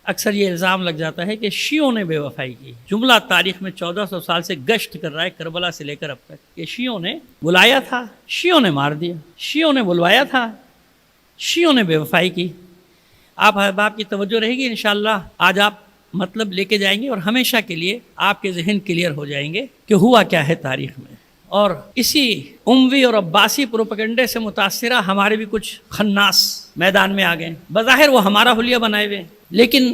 اکثر یہ الزام لگ جاتا ہے کہ شیعوں نے بے وفائی کی. جملہ تاریخ میں 1400 سال سے گشت کر رہا ہے کربلا سے لے کر اب تک کہ شیعوں نے بلایا تھا، شیعوں نے مار دیا، شیعوں نے بلوایا تھا، شیعوں نے بے وفائی کی. آپ احباب کی توجہ رہے گی انشاءاللہ. آج آپ مطلب لے کے جائیں گے اور ہمیشہ کے لیے آپ کے ذہن کلیئر ہو جائیں گے کہ ہوا کیا ہے تاریخ میں. اور اسی اموی اور عباسی پروپیگنڈے سے متاثرہ ہمارے بھی کچھ خناس میدان میں آ گئے. بظاہر وہ ہمارا حلیہ بنائے ہوئے، لیکن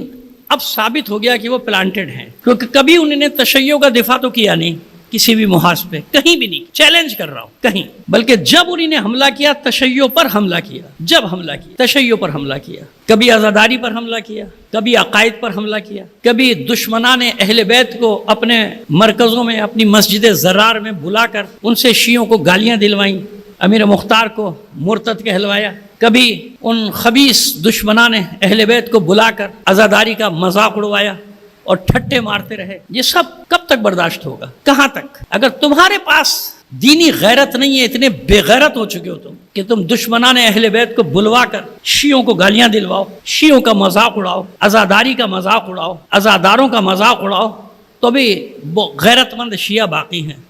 اب ثابت ہو گیا کہ وہ پلانٹڈ ہیں، کیونکہ کبھی انہوں نے تشیع کا دفاع تو کیا نہیں کسی بھی محاذ پہ، کہیں بھی نہیں. چیلنج کر رہا ہوں کہیں، بلکہ جب انہوں نے حملہ کیا تشیع پر حملہ کیا، جب حملہ کیا تشیع پر حملہ کیا، کبھی عزاداری پر حملہ کیا، کبھی عقائد پر حملہ کیا، کبھی دشمنان اہل بیت کو اپنے مرکزوں میں اپنی مسجد زرار میں بلا کر ان سے شیعوں کو گالیاں دلوائیں، امیر مختار کو مرتد کہلوایا، کبھی ان خبیث دشمنان اہل بیت کو بلا کر عزاداری کا مذاق اڑوایا اور ٹھٹے مارتے رہے. یہ سب کب تک برداشت ہوگا؟ کہاں تک؟ اگر تمہارے پاس دینی غیرت نہیں ہے، اتنے بے غیرت ہو چکے ہو تم کہ تم دشمنان اہل بیت کو بلوا کر شیعوں کو گالیاں دلواؤ، شیعوں کا مذاق اڑاؤ، عزاداری کا مذاق اڑاؤ، عزاداروں کا مذاق اڑاؤ، تو بھی وہ غیرت مند شیعہ باقی ہیں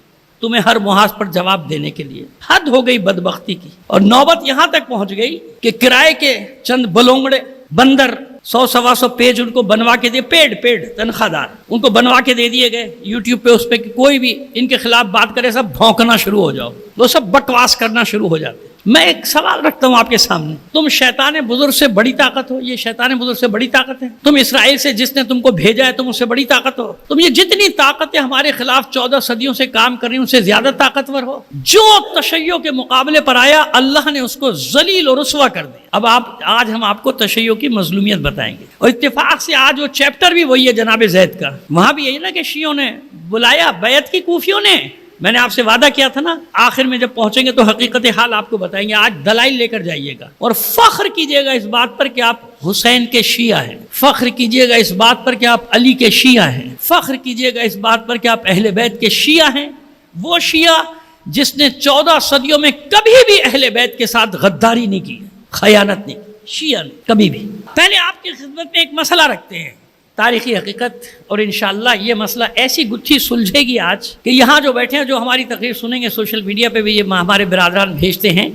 تمہیں ہر محاذ پر جواب دینے کے لیے. حد ہو گئی بدبختی کی. اور نوبت یہاں تک پہنچ گئی کہ کرائے کے چند بلونگڑے بندر 100-125 پیج ان کو بنوا کے دے، پیڈ تنخواہ دار ان کو بنوا کے دے دیے گئے یوٹیوب پہ. اس پہ کوئی بھی ان کے خلاف بات کرے سب بھونکنا شروع ہو جاؤ، وہ سب بکواس کرنا شروع ہو جاتے. میں ایک سوال رکھتا ہوں آپ کے سامنے، تم شیطان بزرگ سے بڑی طاقت ہو؟ یہ شیطان بزرگ سے بڑی طاقت ہے؟ تم اسرائیل سے جس نے تم کو بھیجا ہے تم اس سے بڑی طاقت ہو؟ تم یہ جتنی طاقتیں ہمارے خلاف 14 صدیوں سے کام کر رہی ہیں ان سے زیادہ طاقتور ہو؟ جو تشیع کے مقابلے پر آیا اللہ نے اس کو ذلیل اور رسوا کر دیا. اب آج ہم آپ کو تشیع کی مظلومیت بتائیں گے. اور اتفاق سے آج وہ چیپٹر بھی وہی ہے جناب زید کا. وہاں بھی یہی نا کہ شیعوں نے بلایا، بیعت کی کوفیوں نے. میں نے آپ سے وعدہ کیا تھا نا آخر میں جب پہنچیں گے تو حقیقت حال آپ کو بتائیں گے. آج دلائل لے کر جائیے گا اور فخر کیجئے گا اس بات پر کہ آپ حسین کے شیعہ ہیں، فخر کیجئے گا اس بات پر کہ آپ علی کے شیعہ ہیں، فخر کیجئے گا اس بات پر کہ آپ اہل بیت کے شیعہ ہیں. وہ شیعہ جس نے 14 صدیوں میں کبھی بھی اہل بیت کے ساتھ غداری نہیں کی، خیانت نہیں کی، شیعہ نے کبھی بھی. پہلے آپ کی خدمت میں ایک مسئلہ رکھتے ہیں، تاریخی حقیقت، اور انشاءاللہ یہ مسئلہ ایسی گتھی سلجھے گی آج کہ یہاں جو بیٹھے ہیں جو ہماری تقریر سنیں گے سوشل میڈیا پہ بھی یہ ہمارے برادران بھیجتے ہیں،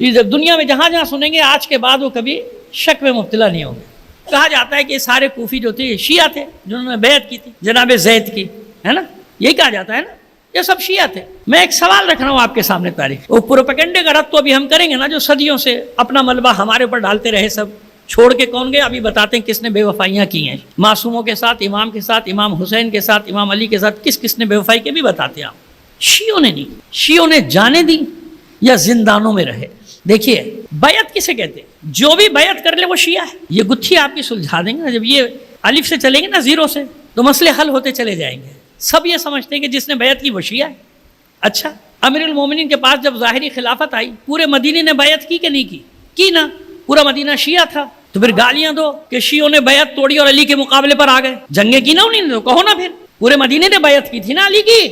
یہ دنیا میں جہاں جہاں سنیں گے آج کے بعد وہ کبھی شک میں مبتلا نہیں ہوں گے. کہا جاتا ہے کہ یہ سارے کوفی جو تھے شیعہ تھے جنہوں نے بیعت کی تھی جناب زید کی، ہے نا؟ یہی کہا جاتا ہے نا، یہ سب شیعہ تھے. میں ایک سوال رکھ رہا ہوں آپ کے سامنے تاریخ. وہ پروپیگنڈے کا رد تو ابھی ہم کریں گے نا، جو صدیوں سے اپنا ملبہ ہمارے اوپر ڈالتے رہے سب چھوڑ کے کون گئے. ابھی بتاتے ہیں کس نے بے وفائیاں کی ہیں معصوموں کے ساتھ، امام کے ساتھ، امام حسین کے ساتھ، امام علی کے ساتھ، کس نے بے وفائی کے بھی بتاتے ہیں آپ. شیعوں نے نہیں، شیعوں نے جانے دی یا زندانوں میں رہے. دیکھیے بیعت کسے کہتے ہیں؟ جو بھی بیعت کر لے وہ شیعہ ہے. یہ گتھی آپ کی سلجھا دیں گے. جب یہ الف سے چلیں گے نا، زیرو سے، تو مسئلے حل ہوتے چلے جائیں گے. سب یہ سمجھتے ہیں کہ جس نے بیعت کی وہ شیعہ ہے. اچھا، امیر المومنین کے پاس جب ظاہری خلافت آئی پورے مدینے نے بیعت کی کہ نہیں کی نا؟ پورا مدینہ شیعہ تھا. تو پھر گالیاں دو کہ شیعوں نے بیعت توڑی اور علی کے مقابلے پر آ گئے. جنگیں کی نا انہوں نے، تو کہو نا پھر پورے مدینے نے بیعت کی تھی نا علی کی،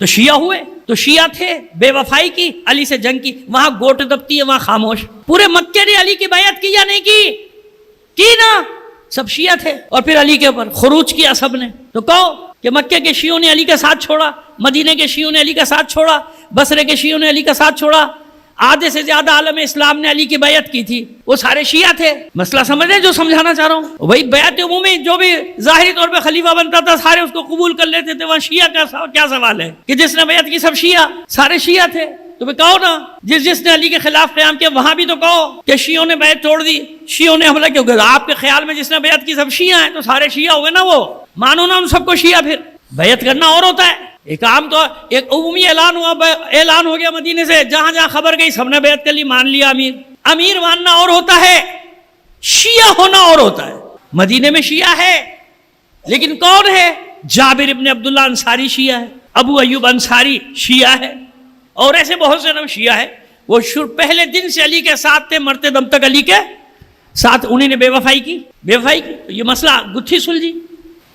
تو شیعہ ہوئے. تو شیعہ تھے، بے وفائی کی، علی سے جنگ کی، وہاں گوٹ دبتی ہے وہاں خاموش. پورے مکے نے علی کی بیعت کی یا نہیں کی نا؟ سب شیعہ تھے. اور پھر علی کے اوپر خروج کیا سب نے. تو کہو کہ مکے کے شیعوں نے علی کا ساتھ چھوڑا، مدینے کے شیعوں نے علی کا ساتھ چھوڑا، بصرے کے شیعوں نے علی کا ساتھ چھوڑا، آدھے سے زیادہ عالم اسلام نے علی کی بیعت کی تھی، وہ سارے شیعہ تھے. مسئلہ سمجھ رہے جو سمجھانا چاہ رہا ہوں؟ وہی بیعت عمومی جو بھی ظاہری طور پہ خلیفہ بنتا تھا سارے اس کو قبول کر لیتے تھے. وہاں شیعہ کا کیا سوال ہے کہ جس نے بیعت کی سب شیعہ، سارے شیعہ تھے. تو پھر کہو نا جس نے علی کے خلاف قیام کیا وہاں بھی تو کہو کہ شیعوں نے بیعت توڑ دی، شیعوں نے حملہ کیوں کیا. آپ کے خیال میں جس نے بیعت کی سب شیعہ ہیں تو سارے شیعہ ہوئے نا. وہ مانو نا ان سب کو شیعہ. پھر بیعت کرنا اور ہوتا ہے، ایک عام تو ایک عمومی اعلان ہو گیا مدینے سے، جہاں جہاں خبر گئی سب نے بیعت کر لی، مان لیا امیر ماننا اور ہوتا ہے، شیعہ ہونا اور ہوتا ہے. مدینے میں شیعہ ہے لیکن کون ہے؟ جابر ابن عبداللہ انصاری شیعہ ہے، ابو ایوب انصاری شیعہ ہے، اور ایسے بہت سے نام شیعہ ہے. وہ پہلے دن سے علی کے ساتھ تھے، مرتے دم تک علی کے ساتھ. انہیں نے بے وفائی کی. تو یہ مسئلہ گتھی سلجھی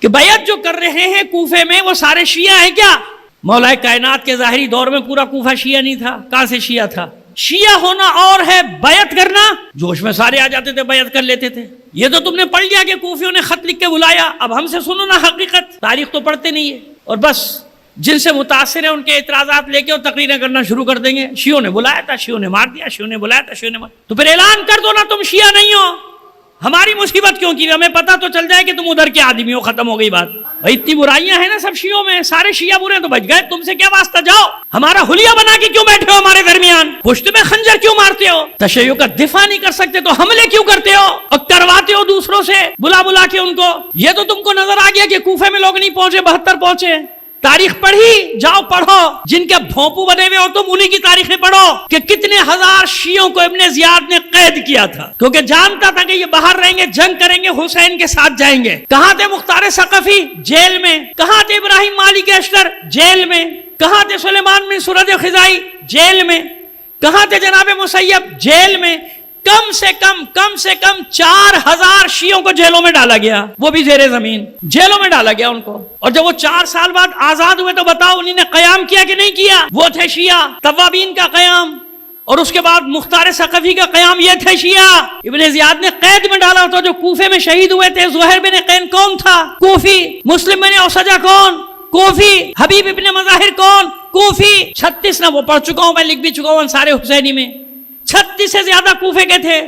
کہ بیعت جو کر رہے ہیں کوفے میں وہ سارے شیعہ ہیں کیا؟ مولا کائنات کے ظاہری دور میں پورا کوفہ شیعہ نہیں تھا. کہاں سے شیعہ تھا؟ شیعہ ہونا اور ہے بیعت کرنا، جوش میں سارے آ جاتے تھے، بیعت کر لیتے تھے۔ یہ تو تم نے پڑھ لیا کہ کوفیوں نے خط لکھ کے بلایا، اب ہم سے سنو نا حقیقت، تاریخ تو پڑھتے نہیں ہے، اور بس جن سے متاثر ہیں ان کے اعتراضات لے کے اور تقریریں کرنا شروع کر دیں گے، شیعوں نے بلایا تھا، شیعوں نے مار دیا، شیعوں نے بلایا تھا، شیعوں نے مار، تو پھر اعلان کر دو نا تم شیعہ نہیں ہو، ہماری مصیبت کیوں کی؟ ہمیں پتہ تو چل جائے کہ تم ادھر کے آدمی ہو، ختم ہو گئی بات۔ بھائی اتنی برائیاں ہیں نا سب شیعوں میں، سارے شیعہ برے ہیں تو بچ گئے، تم سے کیا واسطہ؟ جاؤ، ہمارا حلیہ بنا کے کیوں بیٹھے ہو ہمارے درمیان؟ پشت میں خنجر کیوں مارتے ہو؟ تشیع کا دفاع نہیں کر سکتے تو حملے کیوں کرتے ہو اور کرواتے ہو دوسروں سے بلا بلا کے ان کو؟ یہ تو تم کو نظر آ گیا کہ کوفے میں لوگ نہیں پہنچے، 72 پہنچے۔ تاریخ پڑھی جاؤ، پڑھو، جن کے بھونپو بنے ہوئے ہو تم انہی کی تاریخیں پڑھو کہ کتنے ہزار شیعوں کو ابن زیاد نے قید کیا تھا، کیونکہ جانتا تھا کہ یہ باہر رہیں گے، جنگ کریں گے، حسین کے ساتھ جائیں گے۔ کہاں تھے مختار ثقفی؟ جیل میں۔ کہاں تھے ابراہیم مالک اشتر؟ جیل میں۔ کہاں تھے سلیمان بن سرد خزائی؟ جیل میں۔ کہاں تھے جناب مسیب؟ جیل میں۔ کم سے کم 4000 شیعوں کو جیلوں میں ڈالا گیا، وہ بھی زیر زمین جیلوں میں ڈالا گیا ان کو۔ اور جب وہ 4 سال بعد آزاد ہوئے تو بتاؤ انہوں نے قیام کیا کہ نہیں کیا؟ وہ تھے شیعہ، توابین کا قیام، اور اس کے بعد مختار ثقفی کا قیام، یہ تھے شیعہ۔ ابن زیاد نے قید میں ڈالا تھا، جو کوفے میں شہید ہوئے تھے، زہیر بن قین کون تھا؟ کوفی۔ مسلم بن اوسجہ کون؟ کوفی۔ حبیب ابن مظاہر کون؟ کوفی۔ 36 نہ وہ پڑھ چکا ہوں، میں لکھ بھی چکا ہوں سارے حسینی میں، 36 سے زیادہ کوفے کے تھے۔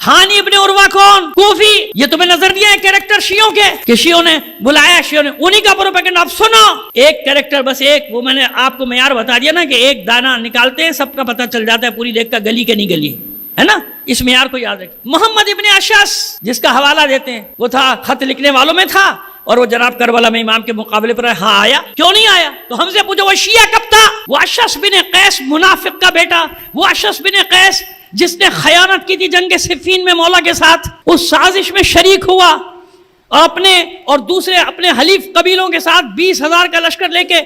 ہانی ابن عروہ کون؟ کوفی۔ یہ تمہیں نظر دیا ہے کیریکٹر شیعوں کے کہ شیعوں نے بلایا، شیعوں نے انہی کا پروپیگنڈا۔ اب سنو ایک کیریکٹر، بس ایک، وہ میں نے آپ کو معیار بتا دیا نا کہ ایک دانہ نکالتے ہیں سب کا پتہ چل جاتا ہے پوری دیکھ کا گلی کے نہیں گلی، ہے نا؟ اس معیار کو یاد رکھیں۔ محمد ابن اشعث جس کا حوالہ دیتے ہیں، وہ تھا خط لکھنے والوں میں تھا، اور وہ جناب کربلا میں امام کے مقابلے پر ہاں آیا، کیوں نہیں آیا؟ تو ہم سے پوچھو وہ شیعہ کب تھا؟ وہ اشعث بن قیس منافق کا بیٹا، وہ اشعث بن قیس جس نے خیانت کی تھی جنگ صفین میں مولا کے ساتھ، اس سازش میں شریک ہوا اور اپنے اور دوسرے اپنے حلیف قبیلوں کے ساتھ 20,000 کا لشکر لے کے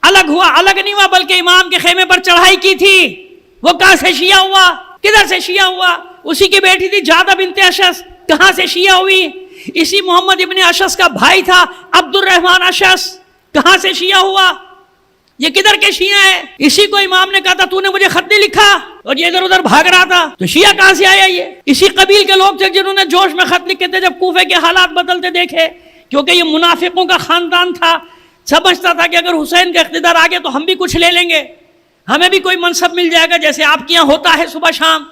الگ ہوا، الگ نہیں ہوا بلکہ امام کے خیمے پر چڑھائی کی تھی۔ وہ کہاں سے شیعہ ہوا؟ کدھر سے شیعہ ہوا؟ اسی کی بیٹی تھی جادہ بنت اشعث، کہاں سے شیعہ ہوئی؟ اسی محمد ابن اشعث کا بھائی تھا عبد الرحمن اشعث، کہاں سے شیعہ ہوا؟ یہ کدھر کے شیعہ ہے؟ اسی کو امام نے کہا تھا تو نے مجھے خط نہیں لکھا، اور یہ ادھر ادھر بھاگ رہا تھا، تو شیعہ کہاں سے آیا؟ یہ اسی قبیل کے لوگ تھے جنہوں نے جوش میں خط لکھے تھے جب کوفے کے حالات بدلتے دیکھے، کیونکہ یہ منافقوں کا خاندان تھا، سمجھتا تھا کہ اگر حسین کا اقتدار آ گیا تو ہم بھی کچھ لے لیں گے، ہمیں بھی کوئی منصب مل جائے گا جیسے آپ کے یہاں ہوتا ہے صبح شام۔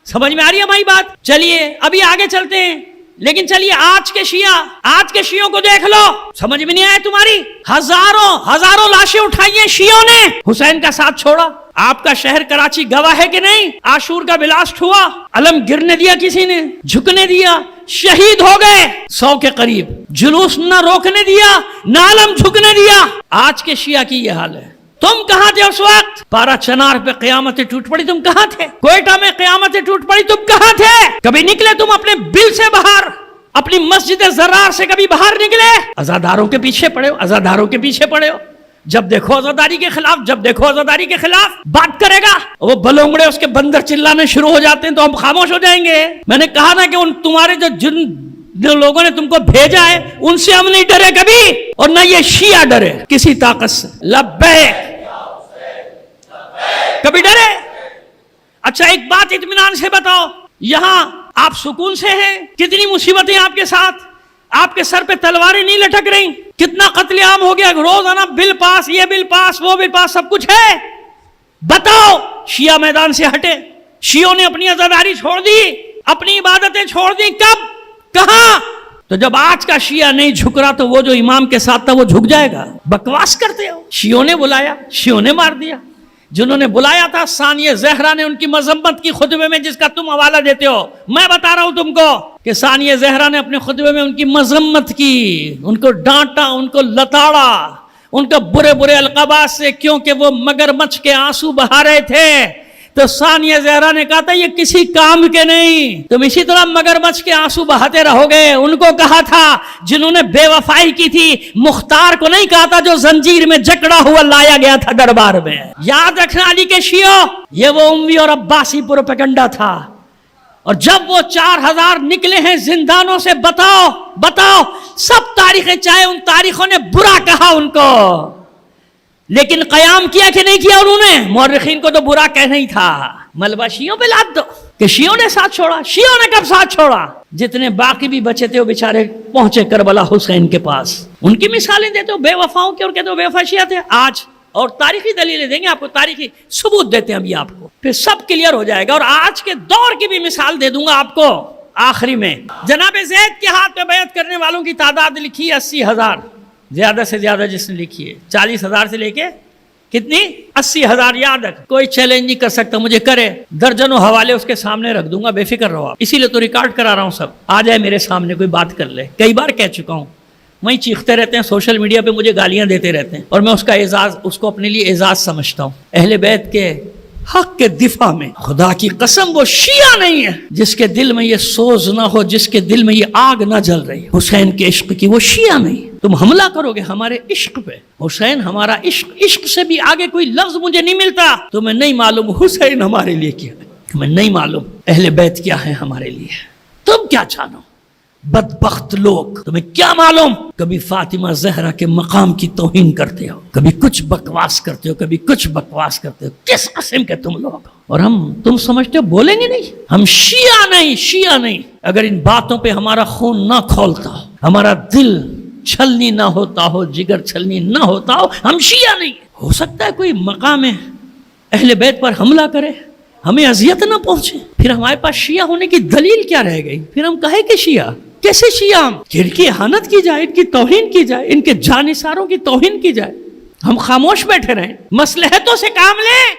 سمجھ میں آ رہی ہے ہماری بات؟ چلیے ابھی آگے چلتے ہیں، لیکن چلیے آج کے شیعوں کو دیکھ لو، سمجھ میں نہیں آیا تمہاری؟ ہزاروں لاشیں اٹھائی ہیں شیعوں نے، حسین کا ساتھ چھوڑا۔ آپ کا شہر کراچی گواہ ہے کہ نہیں؟ عاشور کا بلاسٹ ہوا، علم گرنے دیا کسی نے؟ جھکنے دیا؟ شہید ہو گئے 100 کے قریب، جلوس نہ روکنے دیا، نہ علم جھکنے دیا۔ آج کے شیعہ کی یہ حال ہے۔ تم کہاں تھے اس وقت؟ پارا چنار پہ قیامتیں ٹوٹ پڑی، تم کہاں تھے؟ کوئٹہ میں قیامتیں ٹوٹ پڑی، تم کہاں تھے؟ کبھی نکلے تم اپنے بل سے باہر؟ اپنی مسجد زرار سے کبھی باہر نکلے؟ عزاداروں کے پیچھے پڑے ہو، عزاداروں کے پیچھے پڑے ہو، جب دیکھو عزاداری کے خلاف، جب دیکھو عزاداری کے خلاف بات کرے گا، وہ بلونگڑے اس کے بندر چلانے شروع ہو جاتے ہیں تو ہم خاموش ہو جائیں گے۔ میں نے کہا نا کہ ان تمہارے جو لوگوں نے تم کو بھیجا ہے ان سے ہم نہیں ڈرے کبھی، اور نہ یہ شیعہ ڈرے کسی طاقت سے۔ لبیک کبھی ڈرے؟ اچھا ایک بات اطمینان سے بتاؤ، یہاں آپ سکون سے ہیں؟ کتنی مصیبتیں آپ کے ساتھ؟ آپ کے سر پہ تلواریں نہیں لٹک رہی؟ کتنا قتل عام ہو گیا روزانہ، بل پاس، یہ بل پاس، وہ بل پاس، سب کچھ ہے؟ بتاؤ شیعہ میدان سے ہٹے؟ شیعوں نے اپنی عزاداری چھوڑ دی، اپنی عبادتیں چھوڑ دی، کب؟ کہاں؟ تو جب آج کا شیعہ نہیں جھک رہا تو وہ جو امام کے ساتھ تھا وہ جھک جائے گا؟ بکواس کرتے ہو۔ شیعوں نے بلایا، شیعوں نے مار دیا۔ جنہوں نے بلایا تھا ثانیہ زہرا نے ان کی مذمت کی خطبے میں، جس کا تم حوالہ دیتے ہو۔ میں بتا رہا ہوں تم کو کہ ثانیہ زہرا نے اپنے خطبے میں ان کی مذمت کی، ان کو ڈانٹا، ان کو لتاڑا، ان کو برے برے القابات سے، کیونکہ وہ مگرمچھ کے آنسو بہا رہے تھے۔ تو ثانیہ زہرا نے کہا تھا یہ کسی کام کے نہیں، تم اسی طرح مگرمچھ کے آنسو بہاتے رہو گے۔ ان کو کہا تھا جنہوں نے بے وفائی کی تھی، مختار کو نہیں کہا تھا جو زنجیر میں جکڑا ہوا لایا گیا تھا دربار میں۔ یاد رکھنا علی کے شیعوں، یہ وہ اموی اور عباسی پروپیگنڈا تھا۔ اور جب وہ 4000 نکلے ہیں زندانوں سے، بتاؤ سب تاریخیں، چاہے ان تاریخوں نے برا کہا ان کو، لیکن قیام کیا کہ نہیں کیا انہوں نے؟ مورخین کو تو برا کہنا ہی تھا۔ ملبہ شیعوں پہ لاد دو کہ شیعوں نے ساتھ چھوڑا. شیعوں نے کب ساتھ چھوڑا؟ جتنے باقی بھی بچے تھے وہ بیچارے پہنچے کربلا حسین کے پاس. ان کی مثالیں دیتے ہو بے وفاؤں کی اور کہتے ہو بے وفا شیعہ تھے. آج اور تاریخی دلیلیں دیں گے آپ کو, تاریخی ثبوت دیتے ہیں ابھی آپ کو, پھر سب کلیئر ہو جائے گا. اور آج کے دور کی بھی مثال دے دوں گا آپ کو آخری میں. جناب زید کے ہاتھ پہ بیعت کرنے والوں کی تعداد لکھی ہے 80,000, زیادہ سے زیادہ جس نے لکھی ہے 40,000 سے لے کے کتنی 80,000. یاد رکھ, کوئی چیلنج نہیں کر سکتا, مجھے کرے درجنوں حوالے اس کے سامنے رکھ دوں گا, بے فکر رہو آپ. اسی لیے تو ریکارڈ کرا رہا ہوں, سب آ جائے میرے سامنے, کوئی بات کر لے. کئی بار کہہ چکا ہوں, وہیں چیختے رہتے ہیں سوشل میڈیا پہ, مجھے گالیاں دیتے رہتے ہیں, اور میں اس کا اعزاز, اس کو اپنے لیے اعزاز سمجھتا ہوں. اہل بیت کے حق کے دفاع میں خدا کی قسم وہ شیعہ نہیں ہے جس کے دل میں یہ سوز نہ ہو, جس کے دل میں یہ آگ نہ جل رہی حسین کے عشق کی, وہ شیعہ نہیں. تم حملہ کرو گے ہمارے عشق پہ, حسین ہمارا عشق, عشق سے بھی آگے کوئی لفظ مجھے نہیں ملتا. تمہیں نہیں معلوم حسین ہمارے لیے کیا ہے, تمہیں نہیں معلوم اہل بیت کیا ہے ہمارے لیے. تم کیا جانو بدبخت لوگ, تمہیں کیا معلوم. کبھی فاطمہ زہرا کے مقام کی توہین کرتے ہو, کبھی کچھ بکواس کرتے ہو, کبھی کچھ بکواس کرتے ہو. کس قسم کے تم لوگ, اور تم سمجھتے ہو بولیں گے نہیں. ہم شیعہ نہیں, شیعہ نہیں. اگر ان باتوں پہ ہمارا خون نہ کھولتا ہو, ہمارا دل چھلنی نہ ہوتا ہو, جگر چھلنی نہ ہوتا ہو, ہم شیعہ نہیں. ہو سکتا ہے کوئی مقام اہل بیت پر حملہ کرے, ہمیں اذیت نہ پہنچے, پھر ہمارے پاس شیعہ ہونے کی دلیل کیا رہ گئی؟ پھر ہم کہے کہ شیعہ کیسے شیعہ ہم؟ ان کی اہانت کی جائے, ان کی توہین کی جائے, ان کے جانثاروں کی توہین کی جائے, ہم خاموش بیٹھے رہیں, مصلحتوں سے کام لیں.